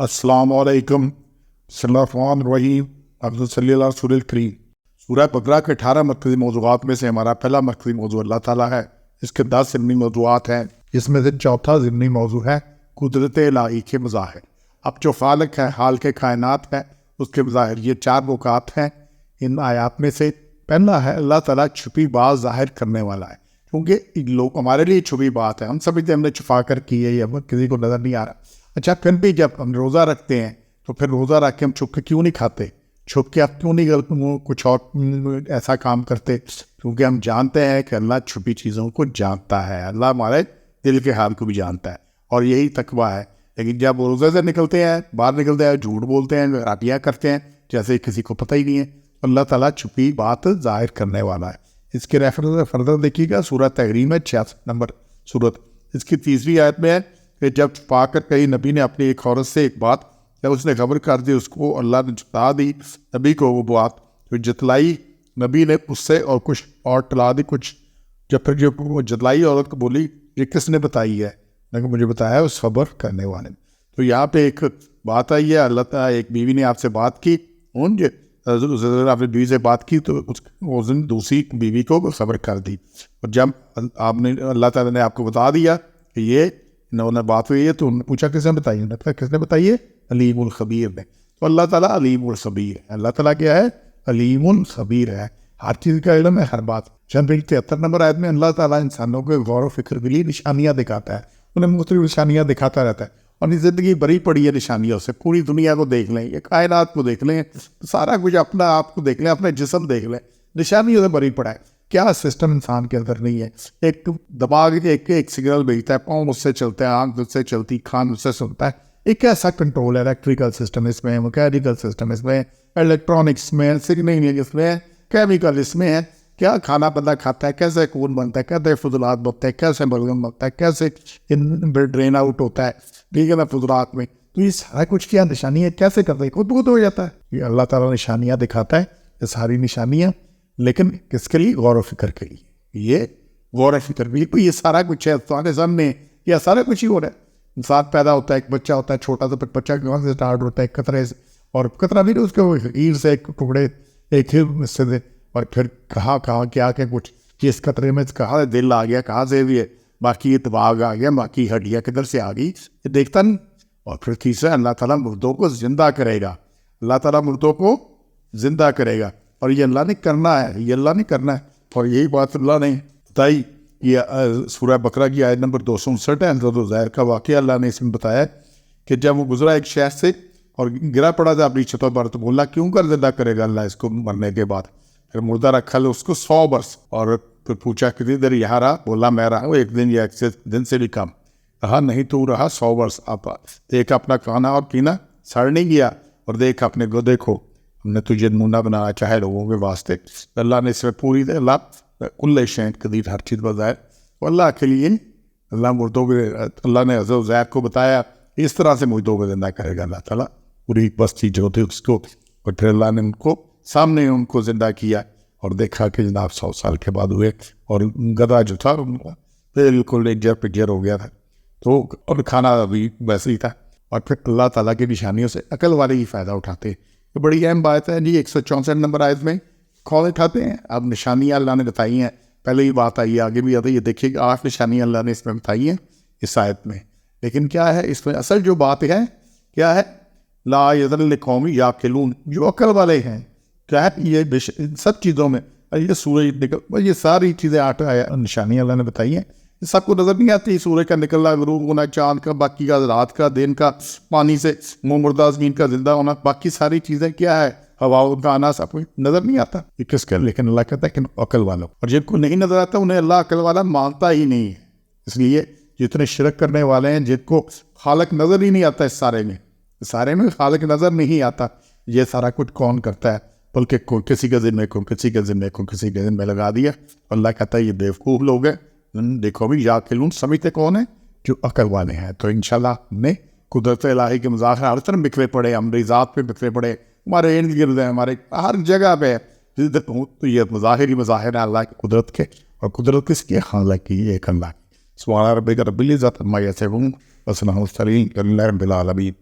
السلام علیکم بسم اللہ الرحمن الرحیم افضل صلی اللہ رسول الکریم۔ سورہ بقرہ کے 18 مرکزی موضوعات میں سے ہمارا پہلا مرکزی موضوع اللہ تعالیٰ ہے۔ اس کے 10 ضمنی موضوعات ہیں، اس میں سے چوتھا ضمنی موضوع ہے قدرت الہی کے مظاہر۔ اب جو خالق ہے، حال کے کائنات ہے، اس کے مظاہر، یہ 4 نکات ہیں ان آیات میں سے۔ پہلا ہے اللہ تعالیٰ چھپی بات ظاہر کرنے والا ہے، کیونکہ لوگ ہمارے لیے چھپی بات ہے، ہم سمجھتے ہیں ہم نے چھپا کر کی ہے یا کسی کو نظر نہیں آ رہا۔ اچھا، پھر بھی جب ہم روزہ رکھتے ہیں تو پھر روزہ رکھ کے ہم چھپ کے کیوں نہیں کھاتے؟ چھپ کے آپ کیوں نہیں کچھ اور ایسا کام کرتے؟ کیونکہ ہم جانتے ہیں کہ اللہ چھپی چیزوں کو جانتا ہے، اللہ ہمارے دل کے حال کو بھی جانتا ہے، اور یہی تقویٰ ہے۔ لیکن جب روزے سے نکلتے ہیں، باہر نکلتے ہیں، جھوٹ بولتے ہیں، راتیاں کرتے ہیں جیسے کسی کو پتہ ہی نہیں ہے، اللہ تعالیٰ چھپی بات ظاہر کرنے والا ہے۔ اس کے ریفرنس فردر دیکھیے گا، سورہ تحریم ہے 66 نمبر سورت، اس کی 3 آیت میں ہے کہ جب چھپا کر کہیں نبی نے اپنی ایک عورت سے ایک بات، جب اس نے خبر کر دی، اس کو اللہ نے جتا دی نبی کو وہ بات، جو جتلائی نبی نے اس سے اور کچھ اور ٹلا دی کچھ، جب وہ جتلائی عورت کو بولی یہ کس نے بتائی ہے؟ لیکن مجھے بتایا اس خبر کرنے والے نے۔ تو یہاں پہ ایک بات آئی ہے، اللہ تعالیٰ ایک بیوی نے آپ سے بات کی، آپ نے بیوی سے بات کی تو اس دن دوسری بیوی کو خبر کر دی، اور جب آپ نے اللہ تعالیٰ نے آپ کو بتا دیا کہ یہ انہوں نے بات ہوئی ہے تو انہوں نے پوچھا کس نے بتائی ہے؟ کس نے بتائی ہے؟ علیم الخبیر نے۔ تو اللہ تعالیٰ علیم الخبیر ہے۔ اللہ تعالیٰ کیا ہے؟ علیم الخبیر ہے، ہر چیز کا علم ہے، ہر بات۔ 73 نمبر آیت میں اللہ تعالیٰ انسانوں کو غور و فکر کے لیے نشانیاں دکھاتا ہے، انہیں مختلف نشانیاں دکھاتا رہتا ہے، اور یہ زندگی بڑی پڑی ہے نشانیوں سے۔ پوری دنیا کو دیکھ لیں، یہ کائنات کو دیکھ لیں، سارا کچھ، اپنا آپ کو دیکھ لیں، اپنے جسم دیکھ لیں، نشانیوں سے بڑی پڑا ہے۔ کیا سسٹم انسان کے اندر نہیں ہے؟ ایک دماغ ایک سگنل بھیجتا ہے، پاؤں اس سے چلتا ہے، آنکھ اس سے چلتی، کان اس سے سنتا ہے، ایک ایسا کنٹرول ہے، الیکٹریکل سسٹم اس میں ہے، میکینیکل سسٹم اس میں ہے، الیکٹرانکس میں، سگنلنگ اس میں ہے، کیمیکل اس میں ہے۔ کیا کھانا بندہ کھاتا ہے، کیسے خون بنتا ہے، کیسے فضلات بنتے ہیں، کیسے بلغم بنتا ہے، کیسے ڈرین آؤٹ ہوتا ہے، ٹھیک ہے نا، فضلات میں۔ تو یہ سارا کچھ کیا نشانی ہے، کیسے کرتے ہیں؟ خود ہو جاتا ہے۔ یہ اللہ تعالیٰ نشانیاں دکھاتا ہے، یہ ساری نشانیاں، لیکن کس کے لیے؟ غور و فکر کے لیے۔ یہ غور و فکر کے لیے یہ سارا کچھ ہے تمہارے سامنے، یہ سارا کچھ ہی ہو رہا ہے۔ انسان پیدا ہوتا ہے، ایک بچہ ہوتا ہے چھوٹا سا، بچہ کہاں سے سٹارٹ ہوتا ہے؟ قطرے سے، اور قطرہ بھی اس کے عیر سے ایک ٹکڑے، ایک حصے سے، اور پھر کہاں کیا کچھ، اس قطرے میں کہاں سے دل آ گیا، کہاں سے بھی ہے، باقی دماغ آ گیا، باقی ہڈیاں کدھر سے آ گئی، یہ دیکھتا نہیں۔ اور پھر تیسرا، اللہ تعالیٰ مردوں کو زندہ کرے گا، اللہ تعالیٰ مردوں کو زندہ کرے گا، اور یہ اللہ نے کرنا ہے، یہ اللہ نے کرنا ہے، اور یہی بات اللہ نے بتائی۔ یہ سورہ بقرہ کی آیت نمبر 259 ہے، حضرت عزیر کا واقعہ اللہ نے اس میں بتایا کہ جب وہ گزرا ایک شہر سے اور گرا پڑا تھا اپنی چھتوں پر، تو بولا کیوں کر زندہ کرے گا اللہ اس کو مرنے کے بعد؟ پھر مردہ رکھا لو اس کو 100 برس، اور پھر پوچھا کتنی دیر یہاں رہا؟ بولا میں رہا ہوں 1 دن یا 1 دن سے بھی کم۔ کہا نہیں، تو رہا 100 برس۔ آپ دیکھ اپنا کھانا اور پینا سڑ نہیں گیا، اور دیکھ اپنے کو، دیکھو ہم نے تجھے نمونہ بنانا چاہے لوگوں کے واسطے۔ اللہ نے اس میں پوری اللہ کل شیء قدیر، ہر چیز بظاہر اللہ کے لیے۔ اللہ مردوں کے، اللہ نے حضرت عزیر کو بتایا اس طرح سے مردوں کو زندہ کرے گا اللہ تعالیٰ، پوری بستی جو تھی اس کو، اور پھر اللہ نے ان کو سامنے ان کو زندہ کیا، اور دیکھا کہ جناب 100 سال کے بعد ہوئے، اور گدھا جو تھا بالکل ایک پجر ہو گیا تھا، تو اور کھانا بھی ویسے ہی تھا۔ اور پھر اللہ تعالیٰ کی نشانیوں سے عقل والے ہی فائدہ اٹھاتے ہیں۔ تو بڑی اہم بات ہے جی، 164 نمبر آیت میں کون اٹھاتے ہیں؟ اب نشانیاں اللہ نے بتائی ہیں، پہلے ہی بات آئی ہے، آگے بھی آتی ہے، یہ دیکھیے کہ 8 نشانیاں اللہ نے اس میں بتائی ہیں اس آیت میں۔ لیکن کیا ہے اس میں اصل جو بات ہے، کیا ہے؟ لا یذل قومی یعقلون، جو عقل والے ہیں، کیا ہے یہ سب چیزوں میں، یہ سورج نکل، یہ ساری چیزیں 8 نشانیاں اللہ نے بتائی ہیں، یہ سب کو نظر نہیں آتی۔ سورج کا نکلنا، غروب ہونا، چاند کا، باقی کا رات کا، دن کا، پانی سے مردہ زمین کا زندہ ہونا، باقی ساری چیزیں کیا ہے، ہواؤں کا آنا، سب کچھ نظر نہیں آتا، یہ کس کا؟ لیکن اللہ کہتا ہے کہ عقل والوں، اور جن کو نہیں نظر آتا انہیں اللہ عقل والا مانتا ہی نہیں ہے۔ اس لیے جتنے شرک کرنے والے ہیں، جن کو خالق نظر ہی نہیں آتا، اس سارے میں خالق نظر نہیں آتا، یہ سارا کچھ کون کرتا ہے؟ بلکہ کسی کے ذمے کو، کسی کے ذمے لگا دیا۔ اللہ کہتا ہے یہ بیوقوف لوگ ہیں، دیکھو بھی یعقلون، سمجھتے کون ہیں؟ جو عقل والے ہیں۔ تو انشاءاللہ ہم نے قدرت الہی کے مظاہر ہر طرف بکھرے پڑے، ہماری ذات پہ بکھرے پڑے، ہمارے ارد گرد ہیں، ہمارے ہر جگہ پہ، تو یہ مظاہر ہی مظاہر ہیں اللہ کی قدرت کے، اور قدرت کس کی؟ خالق کی، ایک اللہ کی۔ سبحان ربک رب العزت عما یصفون وسلام علی المرسلین والحمد للہ رب العالمین۔